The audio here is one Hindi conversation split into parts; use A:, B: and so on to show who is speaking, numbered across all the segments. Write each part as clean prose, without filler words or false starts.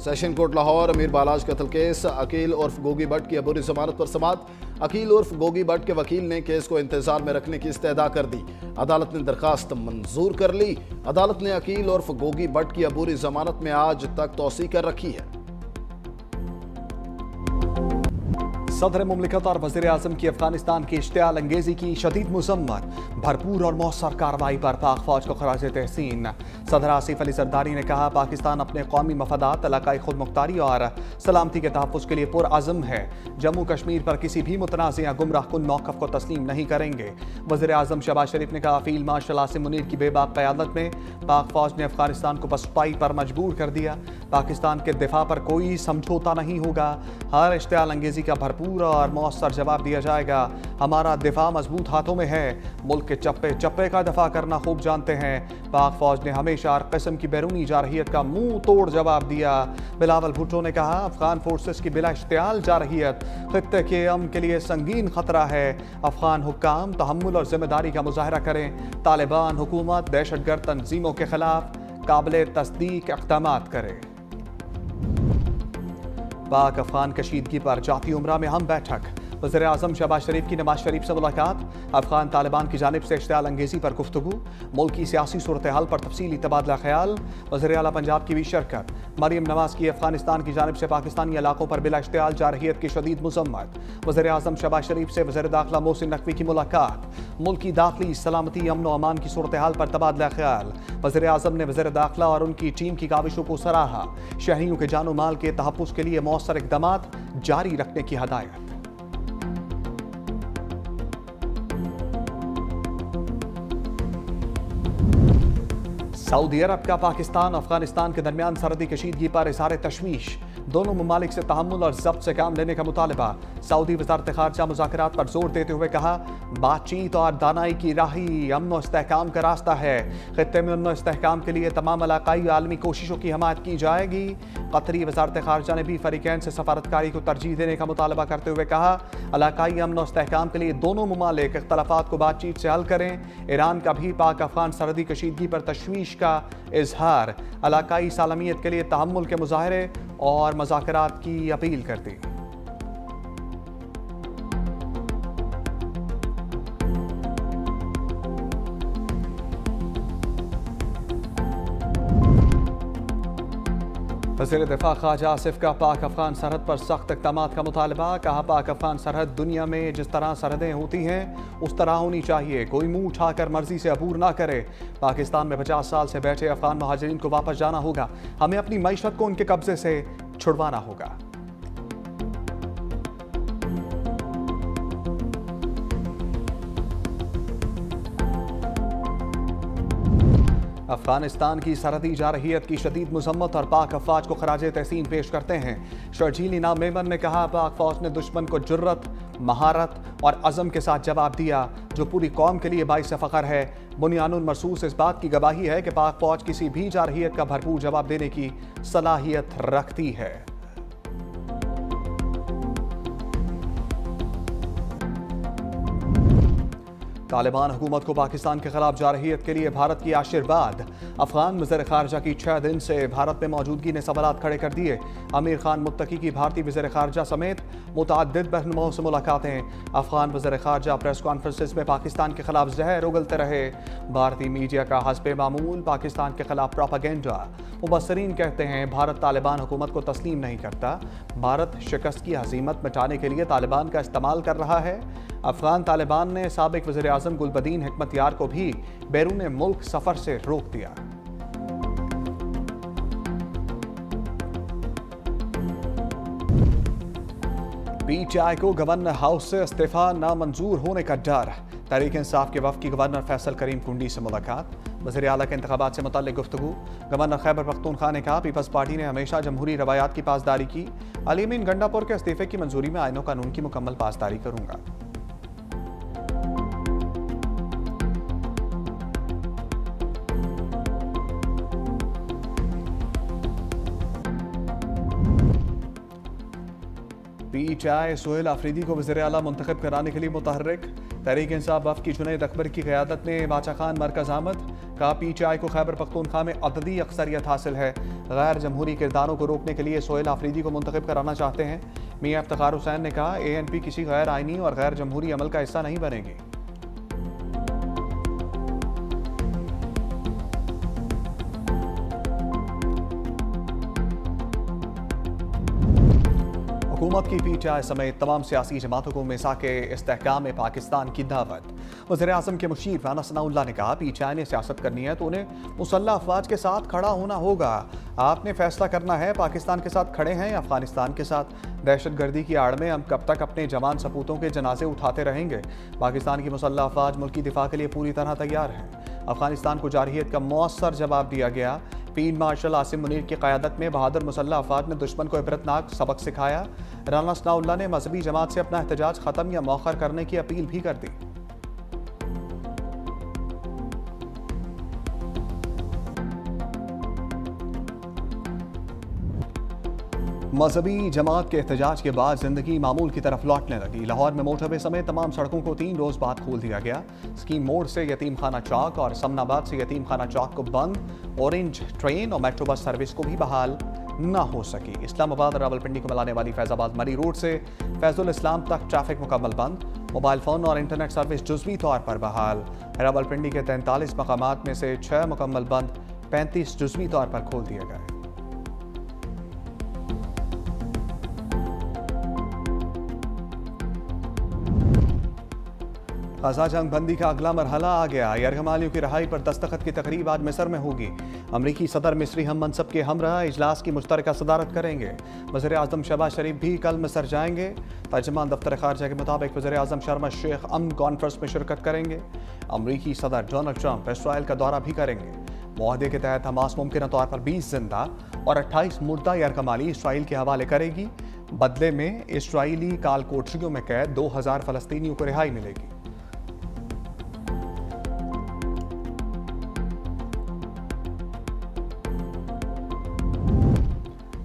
A: सेशन कोर्ट लाहौर अमीर बालाज कत्ल केस, अकील उर्फ गोगी भट्ट की अबूरी जमानत पर समाअत। अकील उर्फ गोगी भट्ट के वकील ने केस को इंतजार में रखने की इस्तेदा कर दी। अदालत ने दरखास्त मंजूर कर ली। अदालत ने अकील उर्फ गोगी भट्ट की अबूरी जमानत में आज तक तौसी कर रखी है।
B: सदर मुमलिकत और वज़ीर आज़म की अफगानिस्तान की इश्तियाल अंगेजी की शदीद मज़म्मत, भरपूर और मौसर कार्रवाई पर पाक फौज को खराज तहसीन। सदर आसिफ अली जरदारी ने कहा, पाकिस्तान अपने कौमी मफादात, इलाकाई खुद मुख्तारी और सलामती के तहफ़्फ़ुज़ के लिए पुरअज़्म है। जम्मू कश्मीर पर किसी भी मुतनाज़ या गुमराहकुन मौक़िफ़ को तस्लीम नहीं करेंगे। वज़ीर आज़म शहबाज शरीफ ने कहा, फील्ड मार्शल आसिम मुनीर की बेबाक क़यादत में पाक फौज ने अफगानिस्तान को पसपाई पर मजबूर कर दिया। पाकिस्तान के दिफा पर कोई समझौता नहीं होगा। हर इश्तियाल अंगेजी का भरपूर और मौसर जवाब दिया जाएगा। हमारा दिफा मजबूत हाथों में है। मुल्क के चप्पे चप्पे का दफा करना खूब जानते हैं। पाक फौज ने हमेशा हर किस्म की बैरूनी जारहियत का मुंह तोड़ जवाब दिया। बिलावल भुट्टो ने कहा, अफगान फोर्सेस की बिला इश्तियाल जारहियत खित्ते के अमन के लिए संगीन खतरा है। अफगान हुक्काम तहम्मुल और जिम्मेदारी का मुजाहरा करें। तालिबान हुकूमत दहशतगर्द तंजीमों के खिलाफ काबिल तस्दीक इक़दामात करे। पाक अफगान कशीदगी पर जाती उमरा में हम बैठक। वज़ीर आज़म शहबाज शरीफ की नवाज शरीफ से मुलाकात। अफगान तालिबान की जानिब से इश्तियाल अंगेजी पर गुफ्तगू। मुल्क की सियासी सूरत हाल पर तफसीली तबादला ख्याल। वज़ीर आला पंजाब की भी शिरकत। मरीम नवाज की अफगानिस्तान की जानिब से पाकिस्तानी इलाकों पर बिला इश्तियाल जारहियत की शदीद मज़म्मत। वज़ीर आज़म शहबाज शरीफ से वज़ीर दाखिला मोहसिन नकवी की मुलाकात। मुल्क की दाखिली सलामती अमन व अमान की सूरत हाल पर तबादला ख्याल। वज़ीर आज़म ने वज़ीर दाखिला और उनकी टीम की काविशों को सराहा। शहरियों के जानो माल के तहफ़्फ़ुज़ के लिए मौसर इक़दामात जारी रखने की हदायत। सऊदी अरब का पाकिस्तान अफगानिस्तान के दरमियान सरहदी कशीदगी पर इज़हार तशवीश। दोनों ममालिक से तहम्मुल और ज़ब्त से काम लेने का मुतालबा। सऊदी वज़ारत ख़ारजा मुज़ाकरात पर जोर देते हुए कहा, बातचीत और दानाई की राह ही अमन व इस्तेहकाम का रास्ता है। खित्ते में अमन व इस्तेहकाम के लिए तमाम इलाकाई आलमी कोशिशों की हमायत की जाएगी। कतरी वज़ारत ख़ारजा ने भी फ़रीक़ैन से सफारतकारी को तरजीह देने का मुतालबा करते हुए कहा, इलाकाई अमन व इस्तेहकाम के लिए दोनों ममालिक इख्तलाफात को बातचीत से हल करें। ईरान का भी पाक अफगान सरहदी कशीदगी पर तशवीश का इजहार। इलाकाई सालमियत के लिए तहम्मुल के मुजाहरे और मुज़ाकरात की अपील कर दी। वज़ीर दिफा ख्वाजा आसिफ का पाक अफगान सरहद पर सख्त इक़दामात का मुतालबा। कहा, पाक अफगान सरहद दुनिया में जिस तरह सरहदें होती हैं उस तरह होनी चाहिए। कोई मुंह उठाकर मर्जी से अबूर ना करे। पाकिस्तान में 50 साल से बैठे अफगान महाजरीन को वापस जाना होगा। हमें अपनी मईशत को उनके कब्जे से छुड़वाना होगा। अफगानिस्तान की सरहदी जारहियत की शदीद मज़म्मत और पाक अफवाज को खराज तहसीन पेश करते हैं। शर्जील इनाम मेमन ने कहा, पाक फौज ने दुश्मन को जुर्रत, महारत और अज़म के साथ जवाब दिया, जो पूरी कौम के लिए बाइस फ़ख्र है। बुनियानुल मरसूस इस बात की गवाही है कि पाक फौज किसी भी जारहियत का भरपूर जवाब देने की सलाहियत रखती है। तालिबान हुकूमत को पाकिस्तान के खिलाफ जारहियत के लिए भारत की आशीर्वाद। अफगान वज़ीर ख़ारजा की 6 दिन से भारत में मौजूदगी ने सवालात खड़े कर दिए। अमीर खान मुत्तकी की भारतीय वज़ीर ख़ारजा समेत मुतअद्दिद रहनुमाओं से मुलाकातें। अफगान वज़ीर ख़ारजा प्रेस कॉन्फ्रेंसिस में पाकिस्तान के खिलाफ जहर उगलते रहे। भारतीय मीडिया का हस्बे मामूल पाकिस्तान के खिलाफ प्रोपेगेंडा। मुबस्सरीन कहते हैं, भारत तालिबान हुकूमत को तस्लीम नहीं करता। भारत शिकस्त की हज़ीमत मिटाने के लिए तालिबान का इस्तेमाल कर रहा है। अफगान तालिबान ने साबिक वज़ीर आज़म गुलबदीन हिकमतयार को भी बैरून मुल्क सफ़र से रोक दिया। पीटीआई को गवर्नर हाउस से इस्तीफा नामंजूर होने का डर। तहरीक इंसाफ के वफ़द की गवर्नर फैसल करीम कुंडी से मुलाकात। वज़ीर आला के इंतखाबात से मुताल्लिक़ गुफ्तगू। गवर्नर खैबर पख्तूनख्वा ने कहा, पीपल्स पार्टी ने हमेशा जमहूरी रवायात की पासदारी की। अली अमीन गंडापुर के इस्तीफे की मंजूरी में आईन व कानून की मुकम्मल पासदारी करूँगा। पीटीआई सोहेल आफरीदी को वज़ीर आला मुंतखब कराने के लिए मुतहर्रिक। तहरीक इंसाफ वफ़द की जुनैद अकबर की क़यादत में बाचा खान मरकज़ आमद। कहा PTI को खैबर पख्तूनख्वा में अददी अक्सरियत हासिल है। गैर जमहूरी किरदारों को रोकने के लिए सोहेल आफरीदी को मुंतखब कराना चाहते हैं। मियां इफ्तिखार हुसैन ने कहा ANP किसी गैर आइनी और गैर जमहूरी अमल का हिस्सा नहीं बनेगी। हुकूमत की PTI समेत तमाम सियासी जमातों को मिसाक इस्तेहकाम पाकिस्तान की दावत। वज़ीर-ए-आज़म के मुशीर राना सनाउल्लाह ने कहा PTI ने सियासत करनी है तो उन्हें मुसल्लह अफवाज के साथ खड़ा होना होगा। आपने फैसला करना है पाकिस्तान के साथ खड़े हैं या अफगानिस्तान के साथ। दहशतगर्दी की आड़ में हम कब तक अपने जवान सपूतों के जनाजे उठाते रहेंगे। पाकिस्तान की मुसल्लह अफवाज मुल्की दिफा के लिए पूरी तरह तैयार हैं। अफगानिस्तान को जारहियत का मौसर जवाब दिया गया। फील्ड मार्शल आसिम मुनीर की क़यादत में बहादुर मुसल्लह अफवाज ने दुश्मन को इबरतनाक सबक सिखाया। राना सनाउल्लाह ने मजहबी जमात से अपना एहतजाज ख़त्म या मौखर करने की अपील भी कर दी। मजहबी जमात के एहतजाज के बाद जिंदगी मामूल की तरफ लौटने लगी। लाहौर में मोटरवे समेत तमाम सड़कों को 3 रोज बाद खोल दिया गया। स्कीम मोड़ से यतीम खाना चौक और समनाबाद से यतीम खाना चौक को बंद। ऑरेंज ट्रेन और मेट्रो बस सर्विस को भी बहाल न हो सकी। इस्लामाबाद और रावलपिंडी को मिलाने वाली फैजाबाद मरी रोड से फैजुल इस्लाम तक ट्रैफिक मुकम्मल बंद। मोबाइल फ़ोन और इंटरनेट सर्विस जुज़वी तौर पर बहाल। रावलपिंडी के 43 मकामात में से 6 मुकम्मल बंद, 35 जुज़वी तौर पर खोल दिए गए। ग़ज़ा जंग बंदी का अगला मरहला आ गया। यरगमालियों की रहाई पर दस्तखत की तकरीब आज मिस्र में होगी। अमरीकी सदर मिस्री हम मनसब के हमरा इजलास की मुश्तरका सदारत करेंगे। वज़ीर-ए-आज़म शहबाज शरीफ भी कल मिस्र जाएंगे। तर्जुमान दफ्तर ख़ारजा के मुताबिक वज़ीर-ए-आज़म शर्म शेख अमन कॉन्फ्रेंस में शिरकत करेंगे। अमरीकी सदर डोनाल्ड ट्रंप इसराइल का दौरा भी करेंगे। मुआहदे के तहत हमास मुमकिन तौर पर 20 जिंदा और 28 मुर्दा यरगमाली इसराइल के हवाले करेगी। बदले में इसराइली काल कोठरियों में कैद 2000 फ़लस्तीनियों को रिहाई मिलेगी।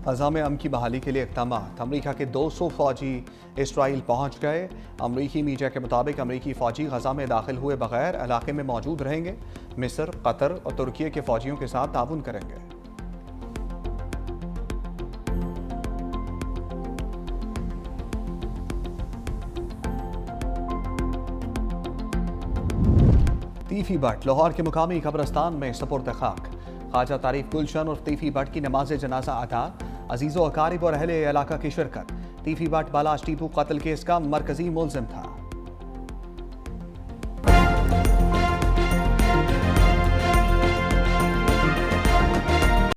B: ग़ज़ा में अमन की बहाली के लिए इक़दामात। अमरीका के 200 फ़ौजी इसराइल पहुँच गए। अमरीकी मीडिया के मुताबिक अमरीकी फ़ौजी ग़ज़ा में दाखिल हुए बगैर इलाके में मौजूद रहेंगे। मिस्र, कतर और तुर्की के फ़ौजियों के साथ ताउन करेंगे। तीफी भट्ट लाहौर के मुकामी कब्रस्तान में सपुर्द खाक। ख्वाजा तारीफ गुलशन और तीफी भट्ट की नमाज जनाजा अदा। अजीज़ो अकारिब और अहले इलाका की शिरकत। तीफी भट्ट बालाश टीपू कत्ल केस का मरकजी मुलजिम था।